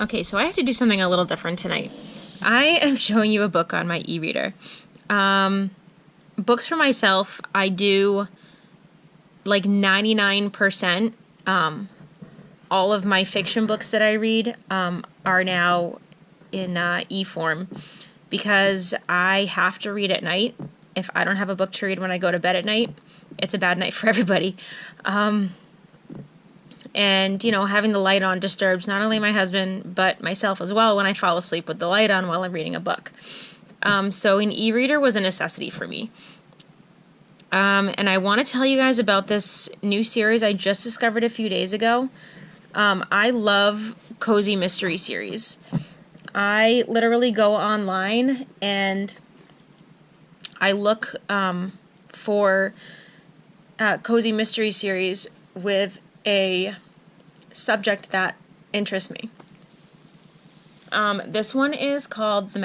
Okay, so I have to do something a little different tonight. I am showing you a book on my e-reader. Books for myself, I do like 99%. All of my fiction books that I read are now in e-form because I have to read at night. If I don't have a book to read when I go to bed at night, it's a bad night for everybody. And, having the light on disturbs not only my husband, but myself as well when I fall asleep with the light on while I'm reading a book. So an e-reader was a necessity for me. And I want to tell you guys about this new series I just discovered a few days ago. I love cozy mystery series. I literally go online and I look for cozy mystery series with a subject that interests me. This one is called the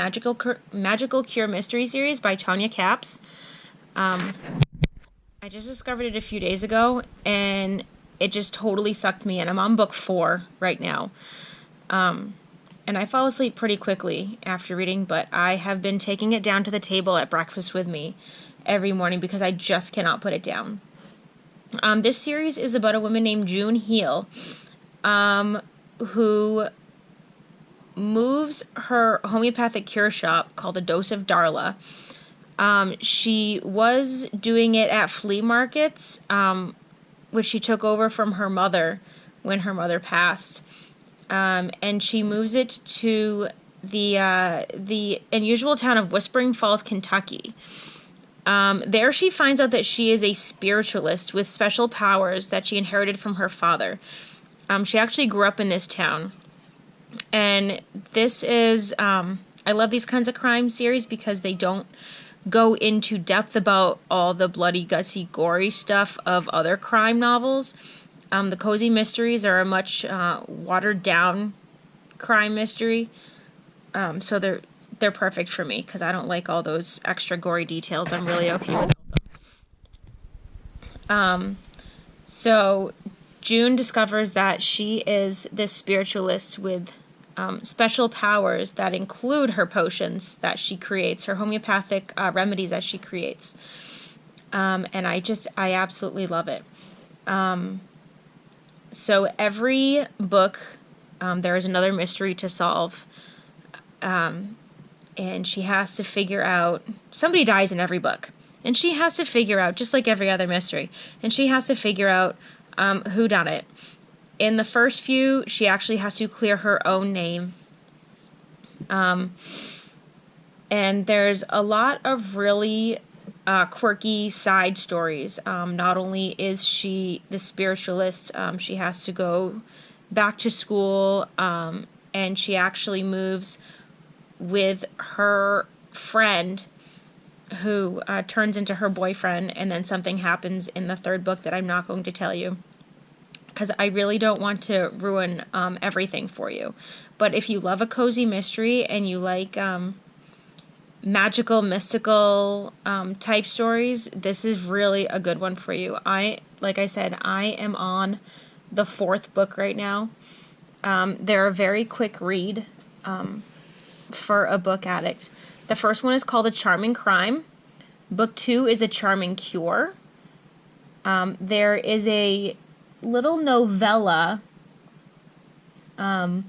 Magical Cure Mystery Series by Tanya Capps. I just discovered it a few days ago, and it just totally sucked me in. I'm on book 4 right now. And I fall asleep pretty quickly after reading, but I have been taking it down to the table at breakfast with me every morning because I just cannot put it down. This series is about a woman named June Heel, who moves her homeopathic cure shop called A Dose of Darla. She was doing it at flea markets, which she took over from her mother when her mother passed. And she moves it to the unusual town of Whispering Falls, Kentucky. There she finds out that she is a spiritualist with special powers that she inherited from her father. She actually grew up in this town. And this is, I love these kinds of crime series because they don't go into depth about all the bloody, gutsy, gory stuff of other crime novels. The cozy mysteries are a much watered down crime mystery. So they're perfect for me because I don't like all those extra gory details. I'm really okay without them. So June discovers that she is this spiritualist with special powers that include her potions that she creates, her homeopathic remedies that she creates. And I absolutely love it. So every book, there is another mystery to solve. And she has to figure out, somebody dies in every book. And she has to figure out, just like every other mystery, and she has to figure out who done it. In the first few, she actually has to clear her own name. And there's a lot of really quirky side stories. Not only is she the spiritualist, she has to go back to school, and she actually moves with her friend who turns into her boyfriend, and then something happens in the third book that I'm not going to tell you because I really don't want to ruin everything for you. But if you love a cozy mystery and you like magical, mystical type stories, this is really a good one for you. Like I said, I am on the 4th book right now. They're a very quick read for a book addict. The first one is called A Charming Crime. Book 2 is A Charming Cure. There is a little novella in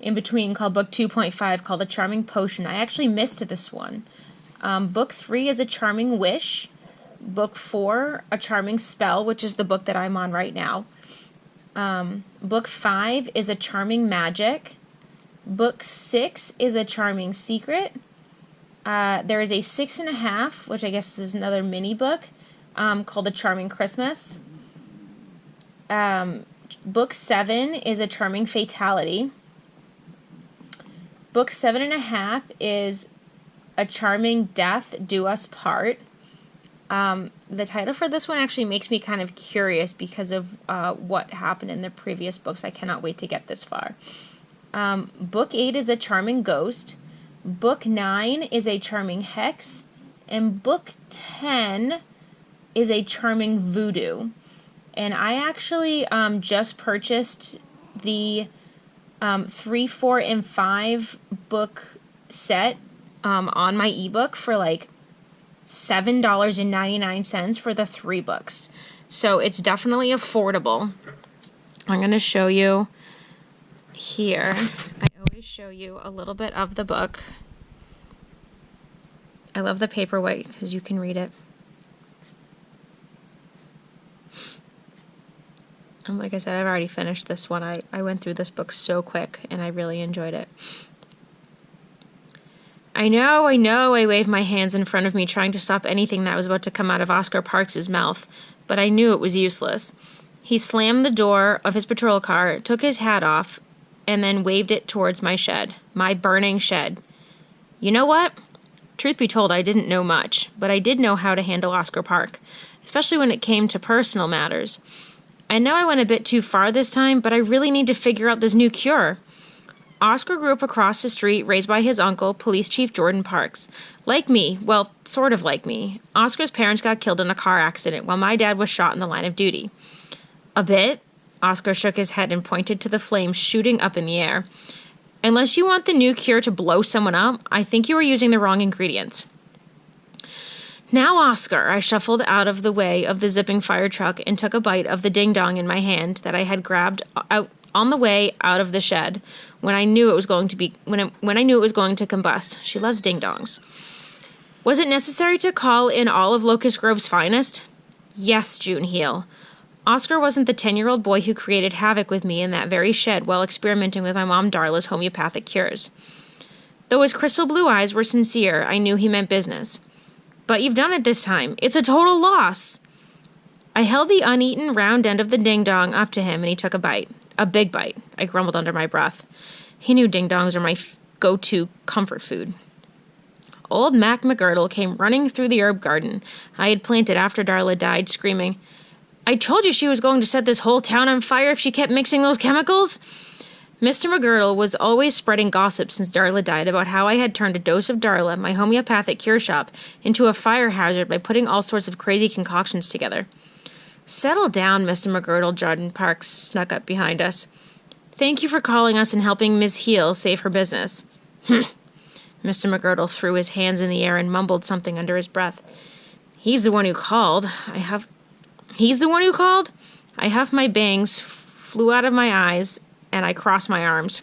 between called Book 2.5 called A Charming Potion. I actually missed this one. Book 3 is A Charming Wish. Book 4, A Charming Spell, which is the book that I'm on right now. Book 5 is A Charming Magic. Book 6 is A Charming Secret. There is a 6.5, which I guess is another mini book, called A Charming Christmas. Book 7 is A Charming Fatality. Book 7.5 is A Charming Death Do Us Part. The title for this one actually makes me kind of curious because of what happened in the previous books. I cannot wait to get this far. Book 8 is A Charming Ghost. Book 9 is A Charming Hex. And Book 10 is A Charming Voodoo. And I actually just purchased the 3, 4, and 5 book set on my ebook for like $7.99 for the 3 books. So it's definitely affordable. I'm going to show you here. I always show you a little bit of the book. I love the paperweight because you can read it. And like I said, I've already finished this one. I went through this book so quick, and I really enjoyed it. I know, I waved my hands in front of me, trying to stop anything that was about to come out of Oscar Parks' mouth, but I knew it was useless. He slammed the door of his patrol car, took his hat off, and then waved it towards my shed, my burning shed. You know what? Truth be told, I didn't know much, but I did know how to handle Oscar Park, especially when it came to personal matters. I know I went a bit too far this time, but I really need to figure out this new cure. Oscar grew up across the street, raised by his uncle, Police Chief Jordan Parks. Like me, well, sort of like me, Oscar's parents got killed in a car accident while my dad was shot in the line of duty. A bit? Oscar shook his head and pointed to the flames shooting up in the air. Unless you want the new cure to blow someone up, I think you are using the wrong ingredients. Now, Oscar, I shuffled out of the way of the zipping fire truck and took a bite of the ding-dong in my hand that I had grabbed out on the way out of the shed when I knew it was going to combust. She loves ding-dongs. Was it necessary to call in all of Locust Grove's finest? Yes, June Heel. Oscar wasn't the 10-year-old boy who created havoc with me in that very shed while experimenting with my mom Darla's homeopathic cures. Though his crystal blue eyes were sincere, I knew he meant business. But you've done it this time. It's a total loss. I held the uneaten round end of the ding-dong up to him, and he took a bite. A big bite, I grumbled under my breath. He knew ding-dongs are my go-to comfort food. Old Mac McGirdle came running through the herb garden I had planted after Darla died, screaming, I told you she was going to set this whole town on fire if she kept mixing those chemicals. Mr. McGirdle was always spreading gossip since Darla died about how I had turned a dose of Darla, my homeopathic cure shop, into a fire hazard by putting all sorts of crazy concoctions together. Settle down, Mr. McGirdle, Jordan Parks snuck up behind us. Thank you for calling us and helping Miss Heel save her business. Mr. McGirdle threw his hands in the air and mumbled something under his breath. He's the one who called. I huffed my bangs, flew out of my eyes, and I crossed my arms.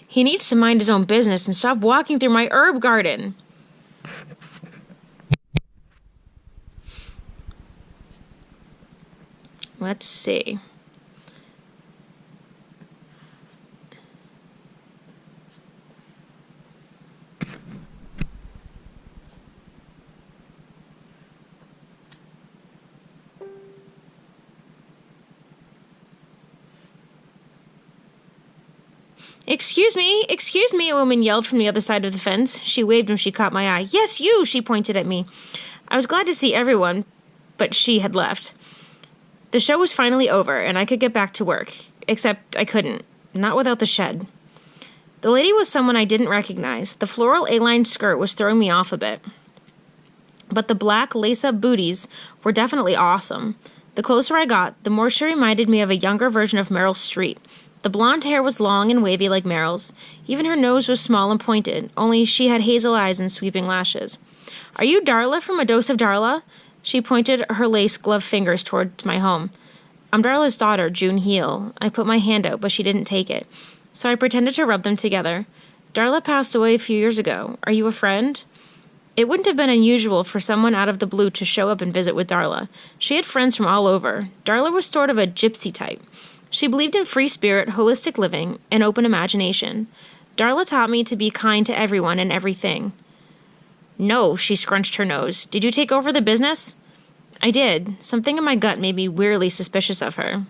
He needs to mind his own business and stop walking through my herb garden. Let's see. Excuse me, a woman yelled from the other side of the fence. She waved when she caught my eye. Yes, you, she pointed at me. I was glad to see everyone, but she had left. The show was finally over, and I could get back to work. Except I couldn't. Not without the shed. The lady was someone I didn't recognize. The floral A-line skirt was throwing me off a bit. But the black lace-up booties were definitely awesome. The closer I got, the more she reminded me of a younger version of Meryl Streep. The blonde hair was long and wavy like Meryl's. Even her nose was small and pointed, only she had hazel eyes and sweeping lashes. Are you Darla from A Dose of Darla? She pointed her lace-gloved fingers towards my home. I'm Darla's daughter, June Heel. I put my hand out, but she didn't take it, so I pretended to rub them together. Darla passed away a few years ago. Are you a friend? It wouldn't have been unusual for someone out of the blue to show up and visit with Darla. She had friends from all over. Darla was sort of a gypsy type. She believed in free spirit, holistic living, and open imagination. Darla taught me to be kind to everyone and everything. No, she scrunched her nose. Did you take over the business? I did. Something in my gut made me wearily suspicious of her.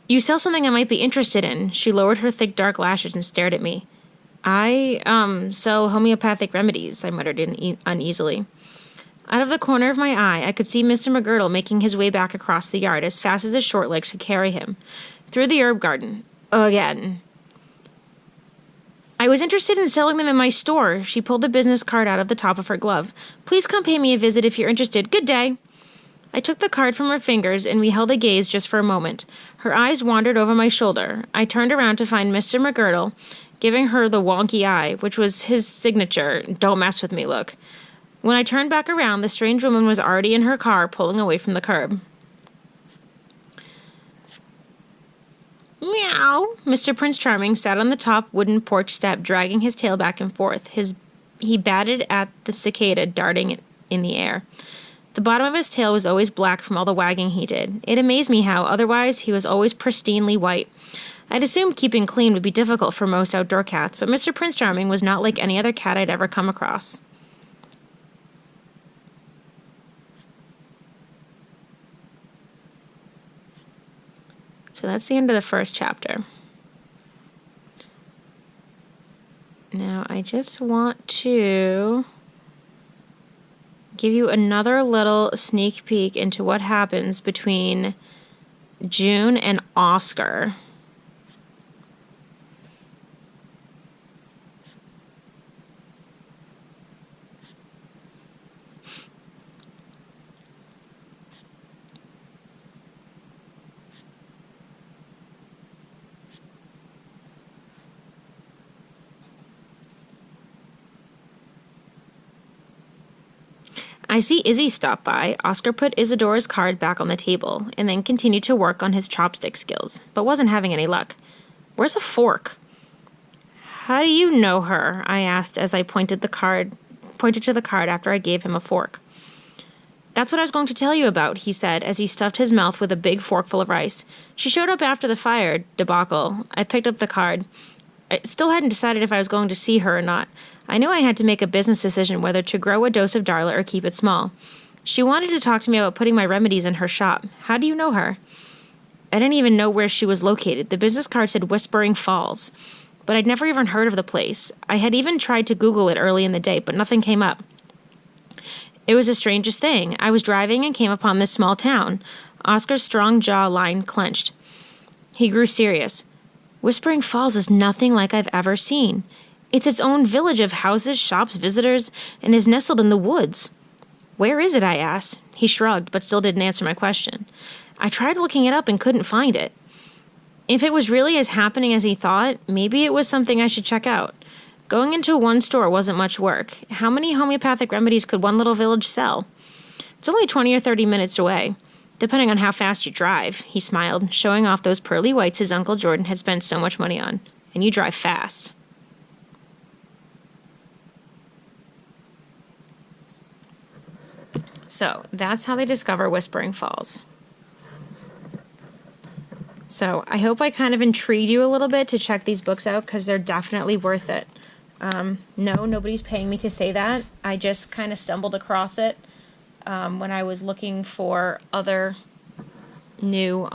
You sell something I might be interested in. She lowered her thick dark lashes and stared at me. I, sell homeopathic remedies, I muttered uneasily. Out of the corner of my eye, I could see Mr. McGirdle making his way back across the yard as fast as his short legs could carry him. Through the herb garden. Again. I was interested in selling them in my store. She pulled a business card out of the top of her glove. Please come pay me a visit if you're interested. Good day. I took the card from her fingers, and we held a gaze just for a moment. Her eyes wandered over my shoulder. I turned around to find Mr. McGirdle giving her the wonky eye, which was his signature "don't mess with me" look. When I turned back around, the strange woman was already in her car, pulling away from the curb. Meow! Mr. Prince Charming sat on the top wooden porch step, dragging his tail back and forth. He batted at the cicada darting in the air. The bottom of his tail was always black from all the wagging he did. It amazed me how, otherwise, he was always pristinely white. I'd assumed keeping clean would be difficult for most outdoor cats, but Mr. Prince Charming was not like any other cat I'd ever come across. So that's the end of the first chapter. Now, I just want to give you another little sneak peek into what happens between June and Oscar. I see Izzy stop by. Oscar put Isadora's card back on the table, and then continued to work on his chopstick skills, but wasn't having any luck. Where's a fork? How do you know her? I asked as I pointed to the card after I gave him a fork. That's what I was going to tell you about, he said as he stuffed his mouth with a big forkful of rice. She showed up after the fire debacle. I picked up the card. I still hadn't decided if I was going to see her or not. I knew I had to make a business decision whether to grow a dose of Darla or keep it small. She wanted to talk to me about putting my remedies in her shop. How do you know her? I didn't even know where she was located. The business card said Whispering Falls, but I'd never even heard of the place. I had even tried to Google it early in the day, but nothing came up. It was the strangest thing. I was driving and came upon this small town. Oscar's strong jaw line clenched. He grew serious. Whispering Falls is nothing like I've ever seen. It's its own village of houses, shops, visitors, and is nestled in the woods. Where is it? I asked. He shrugged, but still didn't answer my question. I tried looking it up and couldn't find it. If it was really as happening as he thought, maybe it was something I should check out. Going into one store wasn't much work. How many homeopathic remedies could one little village sell? It's only 20 or 30 minutes away, depending on how fast you drive, he smiled, showing off those pearly whites his Uncle Jordan had spent so much money on. And you drive fast. So, that's how they discover Whispering Falls. So, I hope I kind of intrigued you a little bit to check these books out, because they're definitely worth it. No, nobody's paying me to say that. I just kind of stumbled across it when I was looking for other new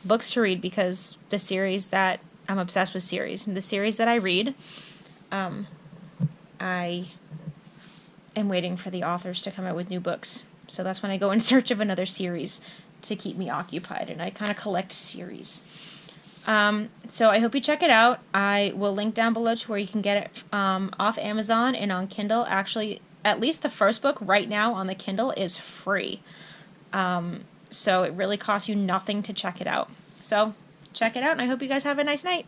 books to read, because the series that I'm obsessed with series. And the series that I read, I am waiting for the authors to come out with new books. So that's when I go in search of another series to keep me occupied, and I kind of collect series. So I hope you check it out. I will link down below to where you can get it off Amazon and on Kindle. Actually, at least the first book right now on the Kindle is free. So it really costs you nothing to check it out. So check it out, and I hope you guys have a nice night.